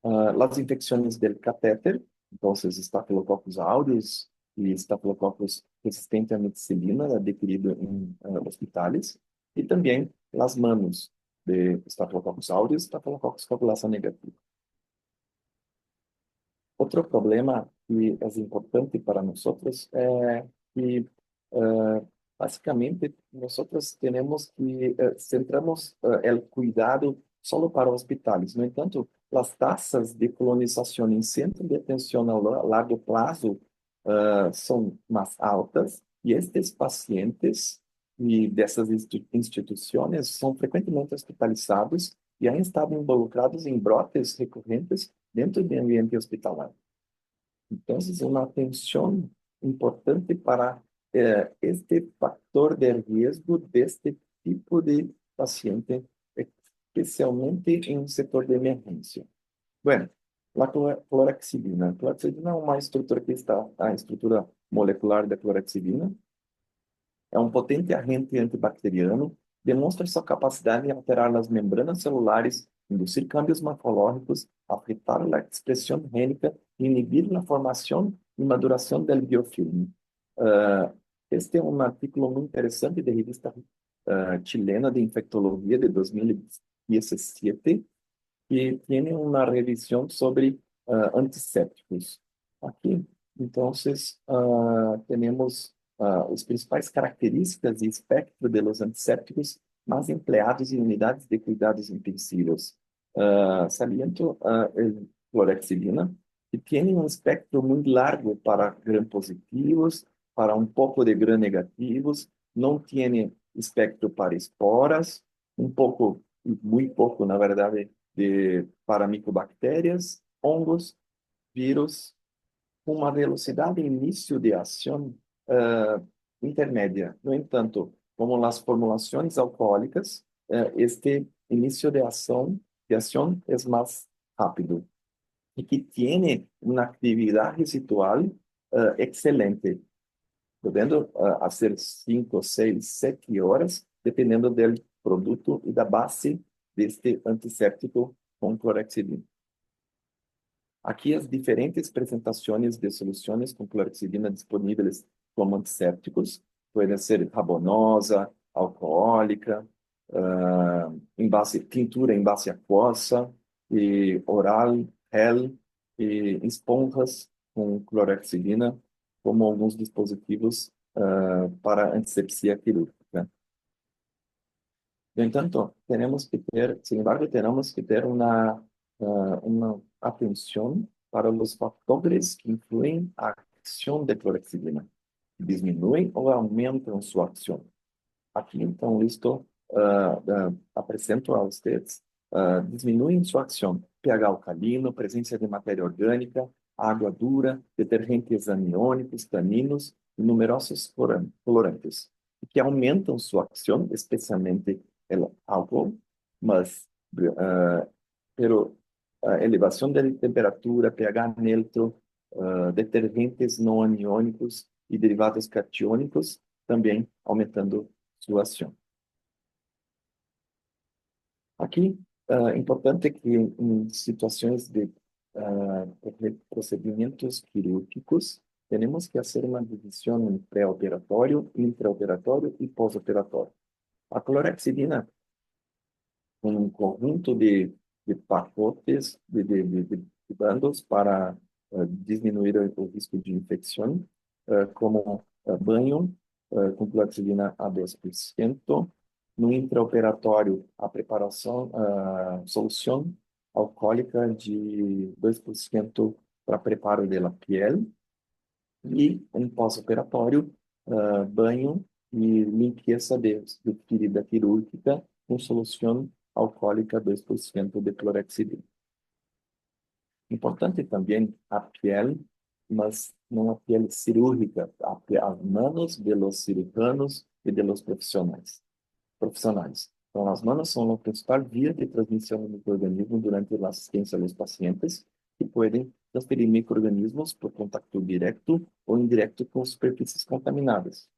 As infecções del catéter, então, Staphylococcus aureus e Staphylococcus resistente à meticilina, adquirido em hospitais, e também as manos, de Staphylococcus aureus, Staphylococcus coagulasa negativa. Otro problema que es importante para nosotros es que básicamente nosotros tenemos que centramos el cuidado solo para hospitales. No entanto, las tasas de colonización en centros de atención a largo plazo son más altas y estos pacientes y de essas instituições são frequentemente hospitalizados e han estado involucrados em brotes recorrentes dentro do ambiente hospitalar. Então, é uma atenção importante para este factor de risco deste tipo de paciente, especialmente em um setor de emergência. Bueno, a clorexidina. A clorexidina é uma estrutura que está, a estrutura molecular da clorexidina, é um potente agente antibacteriano, demonstra sua capacidade de alterar as membranas celulares, induzir cambios morfológicos, afetar a expressão gênica e inibir a formação e maduração do biofilme. Este é um artículo muito interessante da revista chilena de infectologia de 2017, que tem uma revisão sobre antissépticos. Aqui, então, temos as principais características e espectro de los antissépticos mais empleados em unidades de cuidados intensivos. Saliento el clorexidina, que tem um espectro muito largo para gram-positivos, para um pouco de gram-negativos, não tem espectro para esporas, pouco, muito pouco, na verdade, para micobactérias, hongos, vírus, com uma velocidade de início de ação intermédia. No entanto, como as formulações alcoólicas, este início de ação é mais rápido e que tem uma atividade residual excelente, podendo fazer 5, 6, 7 horas, dependendo do produto e da base deste antisséptico com clorexidina. Aqui as diferentes apresentações de soluções com clorexidina disponíveis como antissépticos, podem ser rabonosa, alcoólica, tintura em base aquosa, e oral, gel, e esponjas com clorexidina, como alguns dispositivos para antisepsia quirúrgica. No entanto, sin embargo, tenemos que ter uma atenção para os fatores que influem a ação de clorexidina, diminuem ou aumentam sua ação. Aqui, então, listo, apresento a vocês, diminuem sua ação, pH alcalino, presença de matéria orgânica, água dura, detergentes aniônicos, taninos e numerosos colorantes, que aumentam sua ação, especialmente o álcool, mas pero elevação da temperatura, pH neutro, detergentes não aniônicos e derivados catiônicos, também aumentando sua ação. Aqui, importante que em situações de procedimentos quirúrgicos, temos que fazer uma divisão em pré-operatório, intraoperatório e pós-operatório. A clorexidina, um conjunto de pacotes, de bandos para diminuir o risco de infecção, como banho com clorexidina a 2%, no intraoperatório, a preparação, solução alcoólica de 2% para preparo da pele, e em pós-operatório, banho e limpeza de ferida quirúrgica com solução alcoólica 2% de clorexidina. Importante também a pele, mas não a pele cirúrgica, as manos de los cirujanos e de los profissionais. Então, as manos são a principal via de transmissão do microorganismo durante a assistência aos pacientes, que podem transferir microorganismos por contato direto ou indireto com superfícies contaminadas.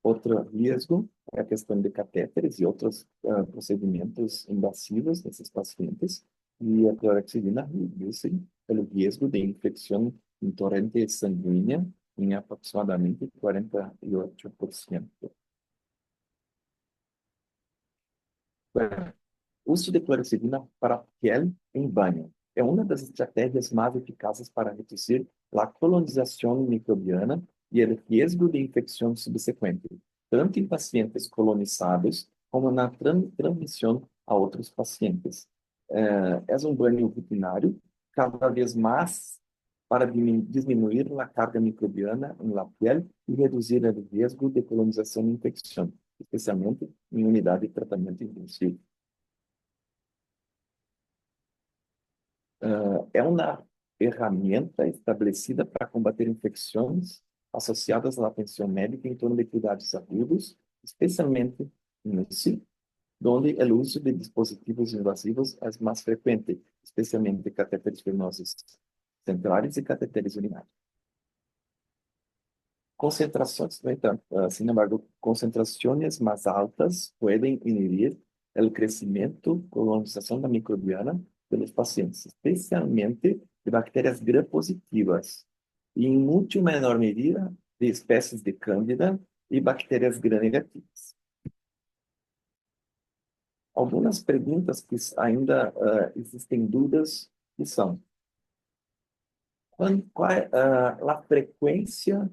Outro risco é a questão de catéteres e outros procedimentos invasivos desses pacientes, e a clorexidina reduz o risco de infecção em torrente sanguínea em aproximadamente 48%. Bueno, uso de clorexidina para piel em banho é uma das estratégias mais eficazes para reduzir a colonização microbiana e o risco de infecção subsequente, tanto em pacientes colonizados como na transmissão a outros pacientes. É um banho rutinário, cada vez mais para diminuir a carga microbiana na pele e reduzir o risco de colonização e infecção, especialmente em unidade de tratamento intensivo. É uma ferramenta estabelecida para combater infecções associadas à atenção médica em torno de cuidados agudos, especialmente nesse, onde o uso de dispositivos invasivos é mais frequente, especialmente catéteres venosos centrais e catéteres urinários. Concentrações, no entanto, sin embargo, concentrações mais altas podem inibir o crescimento, colonização da microbiana pelos pacientes, especialmente de bactérias gram-positivas, e em muito menor medida de espécies de Cândida e bactérias gram-negativas. Algumas perguntas que ainda existem dúvidas que são: qual é a frequência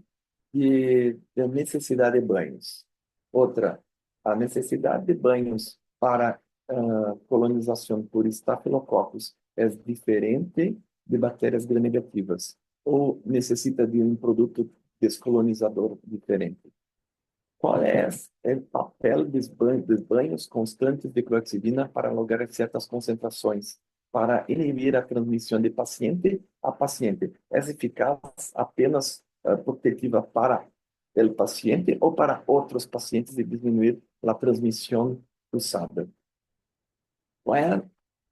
de necessidade de banhos? Outra, a necessidade de banhos para colonização por estafilococcus é diferente de bactérias gram-negativas ou necessita de um produto descolonizador diferente? Qual é o papel dos banhos constantes de clorexidina para lograr certas concentrações, para inibir a transmissão de paciente a paciente? É eficaz apenas protetiva para o paciente ou para outros pacientes e diminuir a transmissão cruzada? Qual é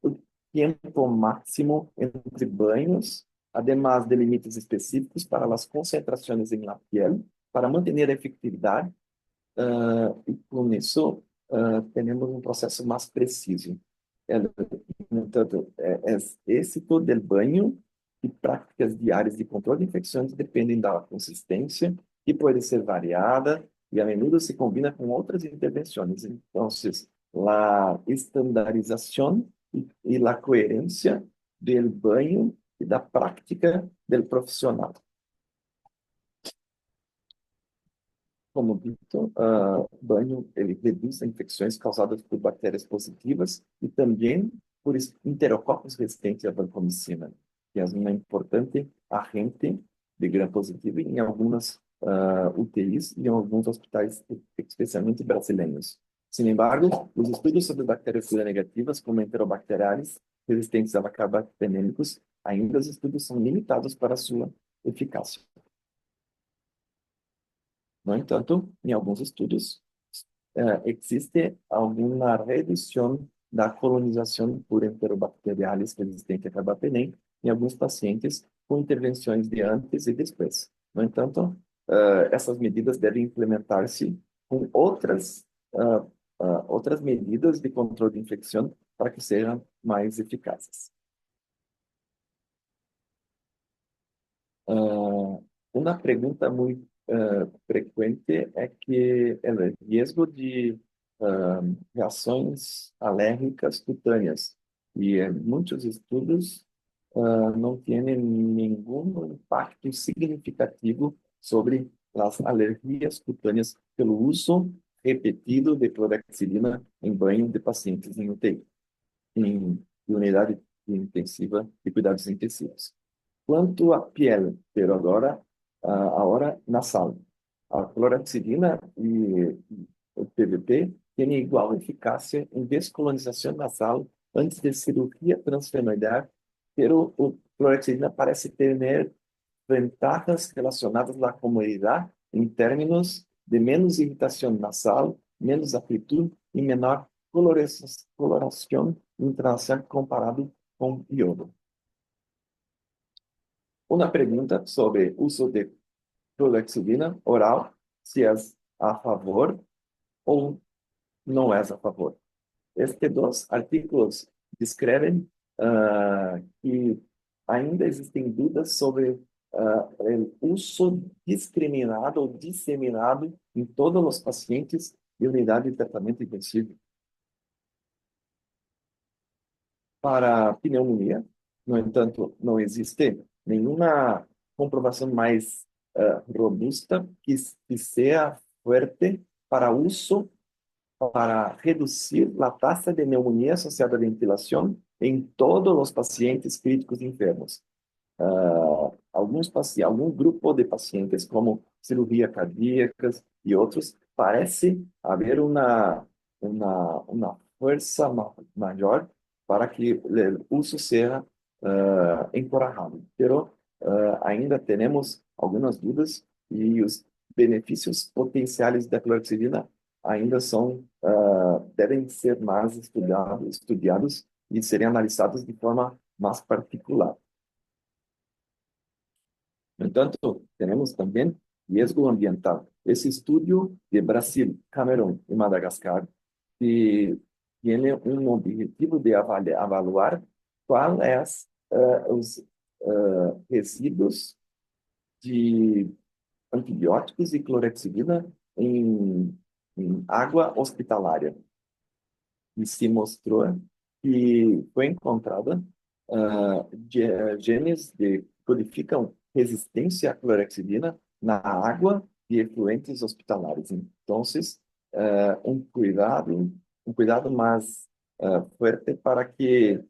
o tempo máximo entre banhos, además de limites específicos para as concentrações em la piel, para manter a efetividade? E com isso, temos um processo mais preciso. Portanto, êxito do banho e práticas diárias de controle de infecções dependem da consistência, que pode ser variada e a menudo se combina com outras intervenções. Então, a estandarização e a coerência do banho e da prática do profissional. Como dito, banho ele reduz infecções causadas por bactérias positivas e também por enterococos resistentes à vancomicina, que é uma importante agente de gram-positivo em algumas UTIs e em alguns hospitais, especialmente brasileiros. Sin embargo, os estudos sobre bactérias gram-negativas, como enterobacteriais resistentes a lactobacterêmicos, ainda os estudos são limitados para sua eficácia. No entanto, em alguns estudos, existe alguma redução da colonização por enterobacteriales resistentes a carbapenem em alguns pacientes com intervenções de antes e depois. No entanto, essas medidas devem implementar-se com outras medidas de controle de infecção para que sejam mais eficazes. Uma pergunta muito frequente é que o risco de reações alérgicas cutâneas, e muitos estudos não têm nenhum impacto significativo sobre as alergias cutâneas pelo uso repetido de clorexidina em banho de pacientes em UTI, em unidade intensiva de cuidados intensivos. Quanto à pele, pero agora nasal, a clorexidina e o PVP têm igual eficácia em descolonização nasal antes de cirurgia transfenoidal, pero o clorexidina parece ter vantagens relacionadas à comodidade em termos de menos irritação nasal, menos amplitude e menor coloração intranasal comparado com iodo. Uma pergunta sobre uso de clorexidina oral, se é a favor ou não é a favor. Estes dois artigos descrevem que ainda existem dúvidas sobre o uso discriminado ou disseminado em todos os pacientes de unidade de tratamento intensivo. para pneumonia. No entanto, não existe nenhuma comprovação mais robusta que seja fuerte para uso para reduzir a taxa de pneumonia associada à ventilação em todos os pacientes críticos enfermos. Algum grupo de pacientes, como cirurgia cardíacas e outros, parece haver uma força maior para que o uso seja encorajado. Pero ainda temos algumas dúvidas e os benefícios potenciais da clorexidina ainda devem ser mais estudados e serem analisados de forma mais particular. No entanto, temos também riesgo ambiental. Esse estudo de Brasil, Camerún e Madagascar que tem um objetivo de avaliar quais os resíduos de antibióticos e clorexidina em água hospitalária. E se mostrou que foi encontrada genes que codificam resistência à clorexidina na água de efluentes hospitalares. Então, um cuidado mais forte para que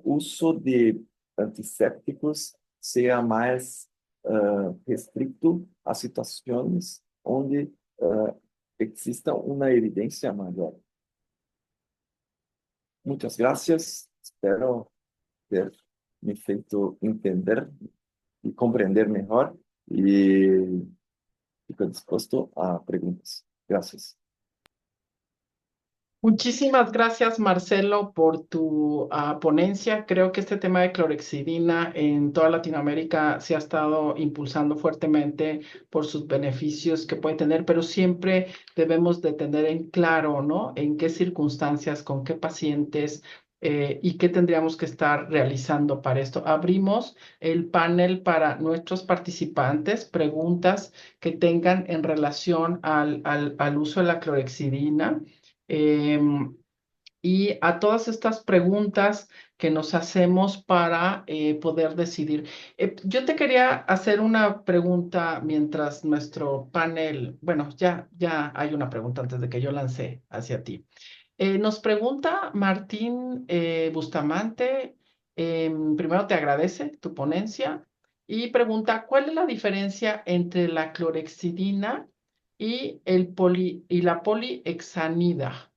o uso de antissépticos seja mais restrito a situações onde exista uma evidência maior. Muitas gracias. Espero ter me feito entender e compreender melhor e fico disposto a perguntas. Gracias.
Muchísimas gracias, Marcelo, por tu ponencia. Creo que este tema de clorexidina en toda Latinoamérica se ha estado impulsando fuertemente por sus beneficios que puede tener, pero siempre debemos de tener en claro, ¿no? En qué circunstancias, con qué pacientes y qué tendríamos que estar realizando para esto. Abrimos el panel para nuestros participantes, preguntas que tengan en relación al uso de la clorexidina. Y a todas estas preguntas que nos hacemos para poder decidir. Yo te quería hacer una pregunta mientras nuestro panel, bueno, ya hay una pregunta antes de que yo lance hacia ti. Nos pregunta Martín Bustamante, primero te agradece tu ponencia y pregunta, ¿cuál es la diferencia entre la clorexidina y la polihexanida?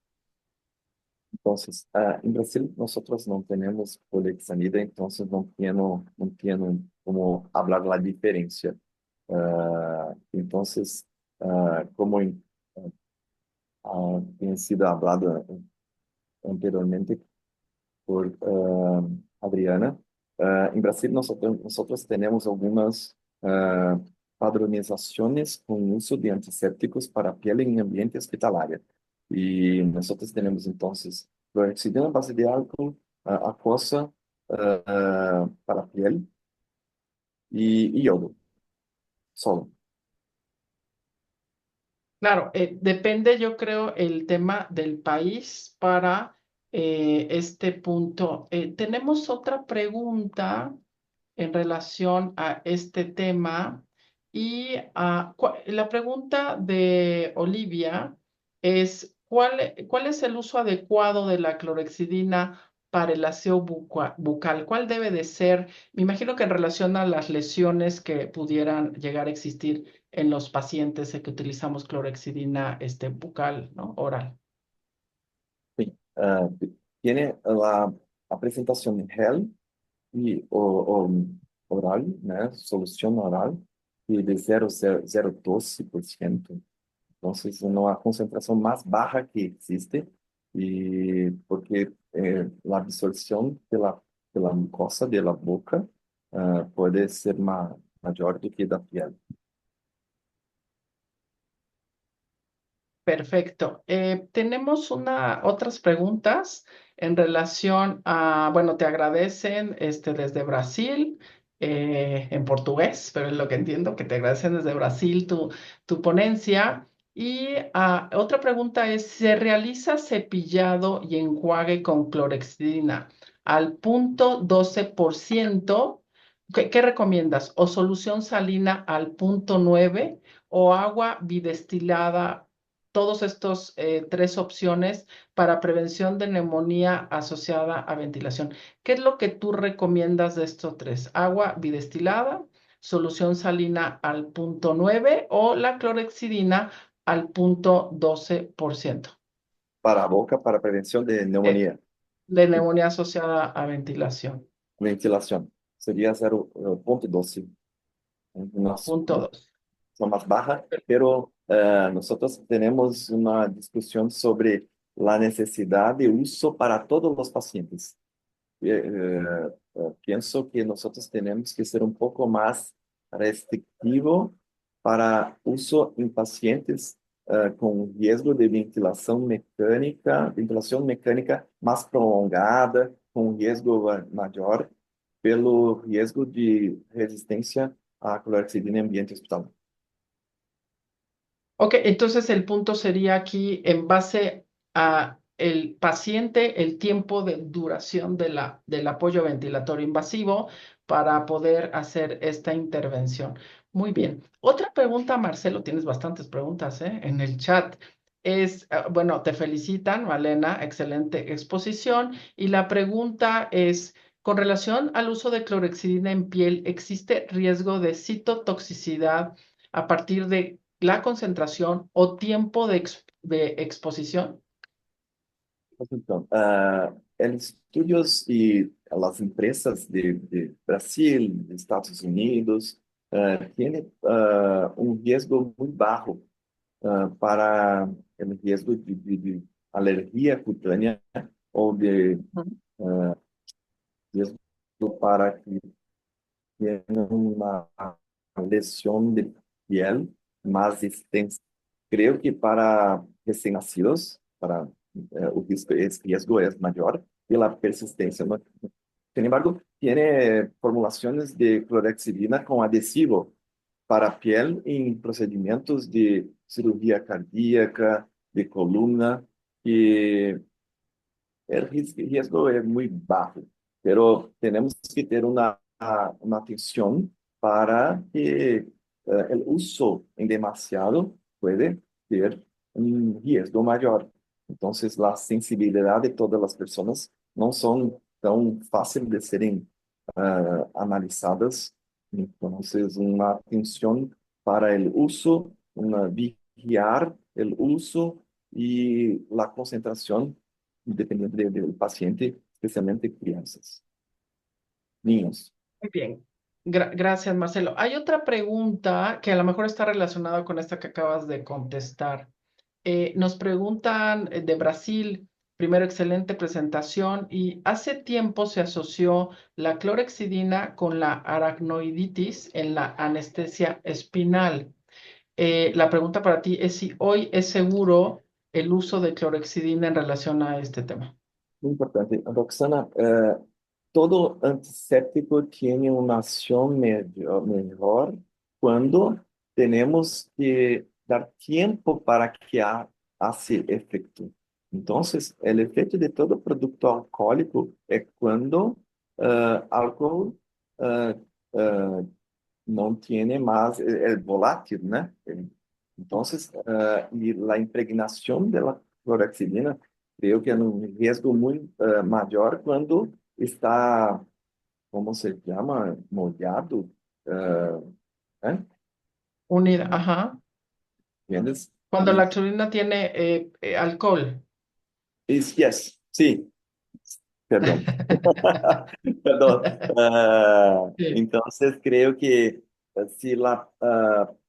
Entonces, en Brasil nosotros no tenemos polihexanida, entonces no tengo como hablar la diferencia. Entonces, como tiene sido hablado anteriormente por Adriana, en Brasil nosotros tenemos algunas padronizaciones con uso de antisépticos para piel en ambiente hospitalario. Y nosotros tenemos entonces clorexidina a base de álcool, aquosa para piel y yodo, solo.
Claro, depende, yo creo, el tema del país para este punto. Tenemos otra pregunta en relación a este tema y la pregunta de Olivia es, ¿cuál es el uso adecuado de la clorexidina para el aseo bucal? ¿Cuál debe de ser? Me imagino que en relación a las lesiones que pudieran llegar a existir en los pacientes que utilizamos clorexidina bucal, ¿no? Oral.
Sí, tiene la presentación en gel y oral, né? Solución oral, y de 0,012%. Entonces, una concentración más baja que existe, y porque la absorción de la mucosa de la boca puede ser mayor do que da piel.
Perfecto. Tenemos otras preguntas en relación a, bueno, te agradecen desde Brasil, en portugués, pero es lo que entiendo, que te agradecen desde Brasil tu ponencia. Y otra pregunta es, ¿se realiza cepillado y enjuague con clorexidina al 0.12%. ¿Qué recomiendas? ¿O solución salina al 0.9 o agua bidestilada? Todos estos tres opciones para prevención de neumonía asociada a ventilación. ¿Qué es lo que tú recomiendas de estos tres? ¿Agua bidestilada, solución salina al 0.9 o la clorexidina al 0.12%?
Para a boca, para prevención de
eh,
neumonía
de
y
neumonía asociada a ventilación.
ventilación. Sería 0.12. Una
Punto 2.
son más baja, pero nosotros tenemos una discusión sobre la necesidad de uso para todos los pacientes. Pienso que nosotros tenemos que ser un poco más restrictivo para uso en pacientes con riesgo de ventilación mecânica más prolongada, com riesgo maior, pelo riesgo de resistência à clorexidina em ambiente hospitalar.
Ok, entonces el punto sería aquí en base a el paciente, el tiempo de duración del apoyo ventilatorio invasivo para poder hacer esta intervención. Muy bien. Otra pregunta, Marcelo, tienes bastantes preguntas, en el chat. Bueno, te felicitan, Malena, excelente exposición. Y la pregunta es, con relación al uso de clorexidina en piel, ¿existe riesgo de citotoxicidad a partir de la concentración o tiempo de exposición?
Então, estudos e as empresas de Brasil, de Estados Unidos, têm riesgo muito baixo para o riesgo de alergia cutânea ou de riesgo para que tenha uma lesión de piel más extensa. Creo que para recém-nacidos, para esse riesgo é maior e a persistência. ¿No? Sin embargo, tiene formulaciones de clorexidina con adhesivo para piel en procedimientos de cirugía cardíaca, de columna, y el riesgo es muy bajo, pero tenemos que tener una atención para que el uso en demasiado puede ter un riesgo mayor. Entonces, la sensibilidad de todas las personas no son tan fáciles de serem analizadas. Entonces, una atención para el uso, una vigiar el uso y la concentración dependiendo del paciente, especialmente crianças, niños.
Muy bien. Gracias, Marcelo. Hay otra pregunta que a lo mejor está relacionada con esta que acabas de contestar. Nos preguntan de Brasil, primero excelente presentación, y hace tiempo se asoció la clorexidina con la aracnoiditis en la anestesia espinal. La pregunta para ti es si hoy es seguro el uso de clorexidina en relación a este tema.
Muy importante. Roxana, todo antisséptico tiene una acción mejor cuando tenemos que dar tiempo para que hace efecto. Entonces, el efecto de todo producto alcohólico es cuando álcool uh, uh, no tiene más el volátil, ¿no? Entonces, y la impregnación de la clorexidina creo que es un riesgo muy mayor cuando está, ¿cómo se llama? Molhado. ¿Eh?
Unida, ajá.
¿Entiendes?
Cuando la clorina tiene alcohol.
Yes, sí, perdón. Perdón.
Sí.
Entonces, creo que si la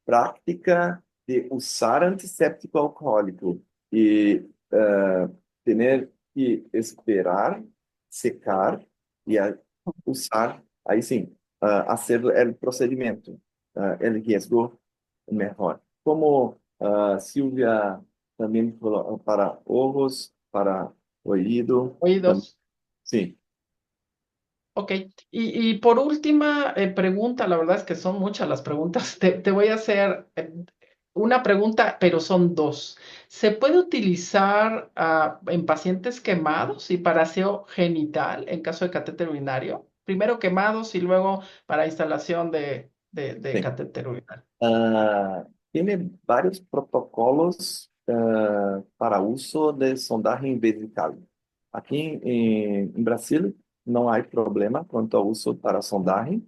práctica de usar antisséptico alcohólico y tener que esperar secar y usar, ahí sí, hacer el procedimiento, el riesgo mejor. Como Silvia también para ojos, para oído,
Oídos.
sí.
Ok, y por última pregunta, la verdad es que son muchas las preguntas. Te voy a hacer una pregunta, pero son dos. ¿Se puede utilizar en pacientes quemados y para aseo genital en caso de catéter urinario? Primero quemados y luego para instalación de
Sí.
catéter urinario.
Tiene varios protocolos para uso de sondaje vesical. Aquí en Brasil no hay problema quanto ao uso para sondaje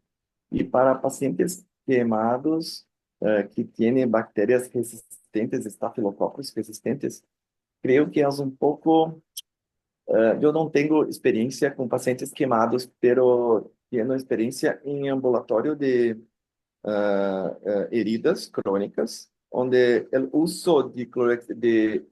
y para pacientes quemados que tienen bacterias resistentes, estafilococos resistentes, creo que é um pouco. Eu não tenho experiência com pacientes queimados, pero tenho experiência em ambulatório de heridas crônicas, onde o uso de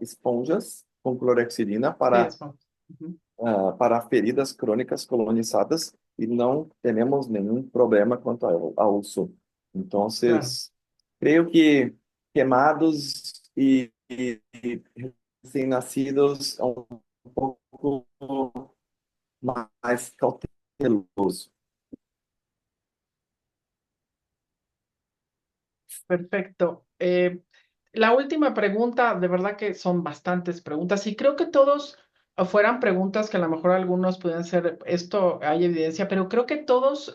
esponjas com clorexidina
Sí, es bueno. Ujú.
para feridas crônicas colonizadas e não temos nenhum problema quanto ao uso. Então,
Claro,
creio que queimados e recém-nascidos é um pouco mais cauteloso.
perfecto. La última pregunta, de verdad que son bastantes preguntas y creo que todos fueran preguntas que a lo mejor algunos pueden ser, esto hay evidencia, pero creo que todos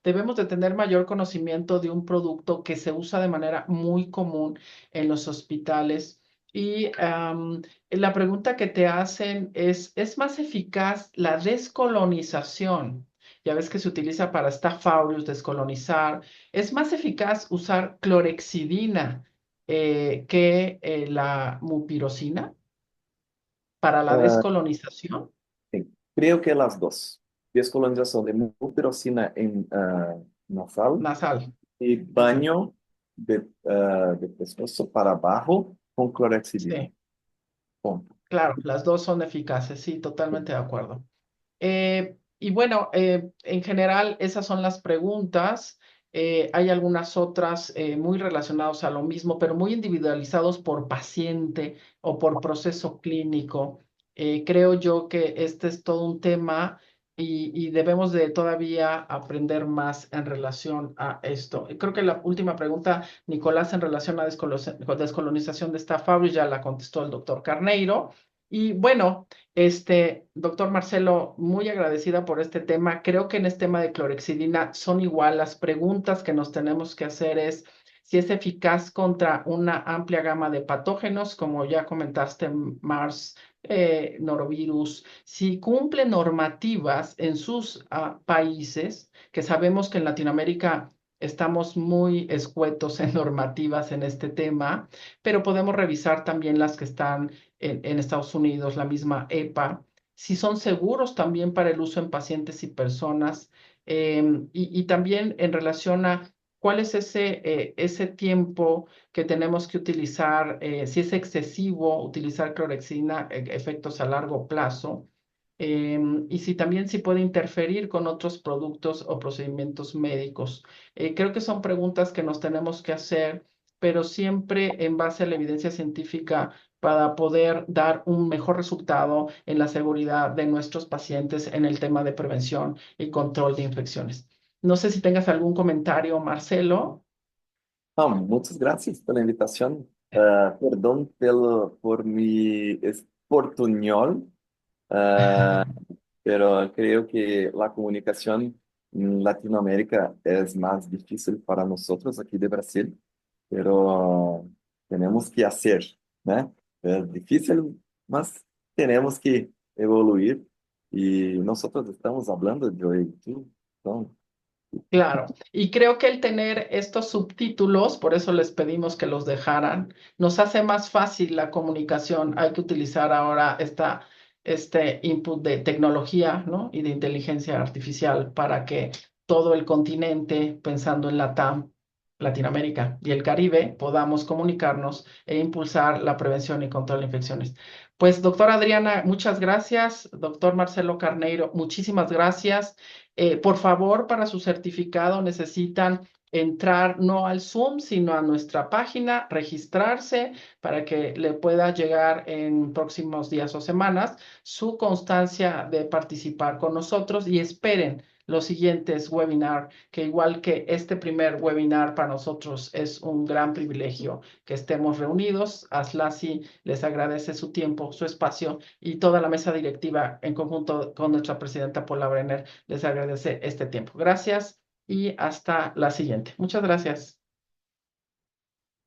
debemos de tener mayor conocimiento de un producto que se usa de manera muy común en los hospitales. Y la pregunta que te hacen ¿es más eficaz la descolonización? Ya ves que se utiliza para Staph aureus, descolonizar. ¿Es más eficaz usar clorexidina que la mupirocina para la descolonización
Sim, creio que as duas. Descolonização de mupirocina em nasal
nasal?
e
Ujú.
banho de pescoço para abaixo com clorexidina.
Sí,
Ponto.
claro, las dos son eficaces, sí, totalmente de acuerdo. Y bueno, en general esas son las preguntas. Hay algunas otras muy relacionadas a lo mismo, pero muy individualizados por paciente o por proceso clínico. Creo yo que este es todo un tema y debemos de todavía aprender más en relación a esto. Creo que la última pregunta, Nicolás, en relación a descolonización de esta fábrica, ya la contestó el doctor Carneiro. Y bueno, doctor Marcelo, muy agradecida por este tema. Creo que en este tema de clorexidina son igual. Las preguntas que nos tenemos que hacer es si es eficaz contra una amplia gama de patógenos, como ya comentaste, Mars, norovirus, si cumple normativas en sus países, que sabemos que en Latinoamérica estamos muy escuetos en normativas en este tema, pero podemos revisar también las que están en Estados Unidos, la misma EPA, si son seguros también para el uso en pacientes y personas, y también en relación a cuál es ese tiempo que tenemos que utilizar, si es excesivo utilizar clorexina, efectos a largo plazo, y si también si puede interferir con otros productos o procedimientos médicos. Creo que son preguntas que nos tenemos que hacer, pero siempre en base a la evidencia científica para poder dar un mejor resultado en la seguridad de nuestros pacientes en el tema de prevención y control de infecciones. No sé si tengas algún comentario, Marcelo.
Ah, muitas graças pela invitação. Perdão por mi portunhol, pero creo que la comunicación en Latinoamérica es más difícil para nosotros aquí de Brasil, pero tenemos que hacer, ¿no? Es difícil, mas tenemos que evoluir y nosotros estamos hablando de hoy, ¿tú? Então,
Claro, y creo que el tener estos subtítulos, por eso les pedimos que los dejaran, nos hace más fácil la comunicación. Hay que utilizar ahora este input de tecnología, ¿no? Y de inteligencia artificial para que todo el continente, pensando en LATAM, Latinoamérica y el Caribe, podamos comunicarnos e impulsar la prevención y control de infecciones. Pues, doctora Adriana, muchas gracias. Doctor Marcelo Carneiro, muchísimas gracias. Por favor, para su certificado necesitan entrar no al Zoom, sino a nuestra página, registrarse para que le pueda llegar en próximos días o semanas su constancia de participar con nosotros y esperen los siguientes webinars, que igual que este primer webinar para nosotros es un gran privilegio que estemos reunidos. Aslasi les agradece su tiempo, su espacio, y toda la mesa directiva en conjunto con nuestra presidenta Paula Brenner les agradece este tiempo. Gracias y hasta la siguiente. Muchas gracias.